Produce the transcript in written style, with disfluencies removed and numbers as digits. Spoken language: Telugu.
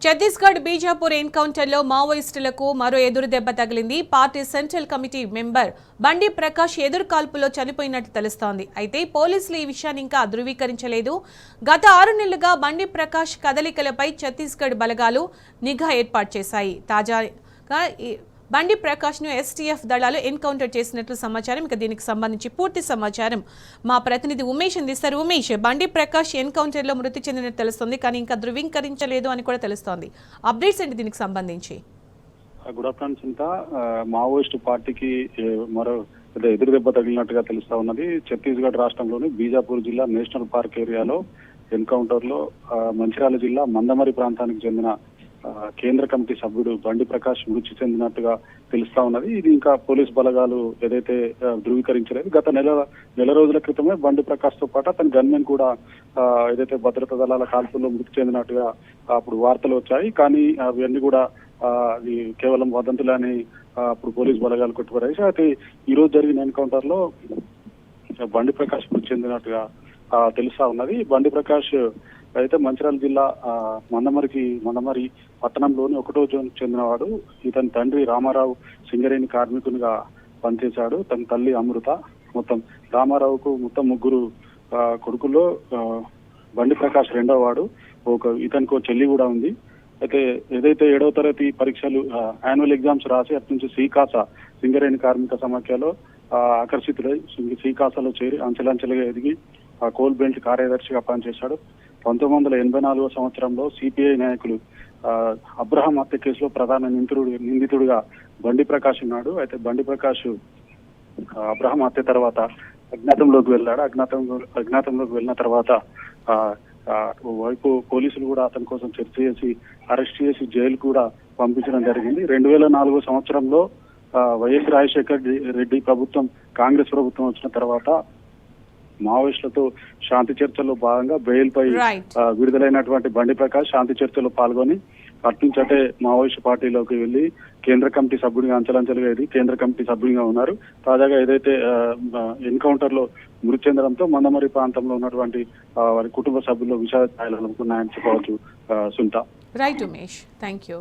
ఛత్తీస్గఢ్ బీజాపూర్ ఎన్కౌంటర్లో మావోయిస్టులకు మరో ఎదురు దెబ్బ తగిలింది. పార్టీ సెంట్రల్ కమిటీ మెంబర్ బండి ప్రకాష్ ఎదురు కాల్పులో చనిపోయినట్టు తెలుస్తోంది. అయితే పోలీసులు ఈ విషయాన్ని ఇంకా ధృవీకరించలేదు. గత 6 నెలలుగా బండి ప్రకాష్ కదలికలపై ఛత్తీస్గఢ్ బలగాలు నిఘా ఏర్పాటు చేశాయి. తాజాగా బండి ప్రకాష్ ను ఎస్టీఎఫ్ దళాలు ఎన్కౌంటర్ చేసినట్లు సమాచారం. ఇక దీనికి సంబంధించి పూర్తి సమాచారం మా ప్రతినిధి ఉమేష్ అందిస్తారు. ఉమేష్, బండి ప్రకాష్ ఎన్కౌంటర్ లో మృతి చెందినట్టు తెలుస్తోంది, కానీ ఇంకా ధృవీకరించలేదు అని కూడా తెలుస్తోంది. అప్డేట్స్ ఏంటి దీనికి సంబంధించి? గుడ్ ఆఫ్టర్నూన్ చింత. మావోయిస్టు పార్టీకి మరో ఎదురు దెబ్బ తగిలినట్టుగా తెలుస్తా ఉన్నది. ఛత్తీస్గఢ్ రాష్ట్రంలోని బీజాపూర్ జిల్లా నేషనల్ పార్క్ ఏరియాలో ఎన్కౌంటర్ లో మంచిర్యాల జిల్లా మందమరి ప్రాంతానికి చెందిన కేంద్ర కమిటీ సభ్యుడు బండి ప్రకాష్ మృతి చెందినట్టుగా తెలుస్తా ఉన్నది. ఇది ఇంకా పోలీస్ బలగాలు ఏదైతే ధృవీకరించలేదు. గత నెల రోజుల క్రితమే బండి ప్రకాష్ తో పాటు అతని గన్మెన్ కూడా ఏదైతే భద్రతా దళాల కాల్పుల్లో మృతి చెందినట్టుగా అప్పుడు వార్తలు వచ్చాయి. కానీ అవన్నీ కూడా అది కేవలం వదంతులని అప్పుడు పోలీస్ బలగాలు కొట్టుకురాయి. అయితే ఈ రోజు జరిగిన ఎన్కౌంటర్ లో బండి ప్రకాష్ మృతి చెందినట్టుగా తెలుస్తా ఉన్నది. బండి ప్రకాష్ అయితే మంచిర్యాల జిల్లా మందమరి పట్టణంలోని 1వ జోన్ చెందినవాడు. ఇతని తండ్రి రామారావు సింగరేణి కార్మికునిగా పనిచేశాడు. తన తల్లి అమృత. మొత్తం రామారావుకు మొత్తం 3 కొడుకుల్లో బండి ప్రకాష్ 2వ వాడు. ఇతనికి చెల్లి కూడా ఉంది. అయితే ఏదైతే 7వ తరగతి పరీక్షలు యాన్యువల్ ఎగ్జామ్స్ రాసి అటు నుంచి శ్రీకాస సింగరేణి కార్మిక సమాఖ్యలో ఆకర్షితులై శ్రీకాసలో చేరి అంచెలంచెలుగా ఎదిగి కోల్ బెల్ట్ కార్యదర్శిగా పనిచేశాడు. 1984 సంవత్సరంలో సిపిఐ నాయకులు అబ్రహాం హత్య కేసులో ప్రధాన నిందితుడిగా బండి ప్రకాష్ ఉన్నాడు. అయితే బండి ప్రకాష్ అబ్రహాం హత్య తర్వాత అజ్ఞాతంలోకి వెళ్ళాడు. అజ్ఞాతంలోకి వెళ్ళిన తర్వాత వైపు పోలీసులు కూడా అతని కోసం చర్చ చేసి అరెస్ట్ చేసి జైలు కూడా పంపించడం జరిగింది. 2004 సంవత్సరంలో వైఎస్ రాజశేఖర్ రెడ్డి ప్రభుత్వం, కాంగ్రెస్ ప్రభుత్వం వచ్చిన తర్వాత మావోయిస్టులతో శాంతి చర్చల్లో భాగంగా బెయిల్ పై విడుదలైనటువంటి బండి ప్రకాష్ శాంతి చర్చలో పాల్గొని అట్నుంచటే మావోయిస్టు పార్టీలోకి వెళ్లి కేంద్ర కమిటీ సభ్యుడిగా అంచెలంచెలుగా ఎదిగి కేంద్ర కమిటీ సభ్యుడిగా ఉన్నారు. తాజాగా ఏదైతే ఎన్కౌంటర్ లో మృతి చెందడంతో మందమరి ప్రాంతంలో ఉన్నటువంటి వారి కుటుంబ సభ్యుల్లో విషాద ఛాయలు ఉన్నాయని చెప్పవచ్చు. సుంత. Right Umesh, thank you.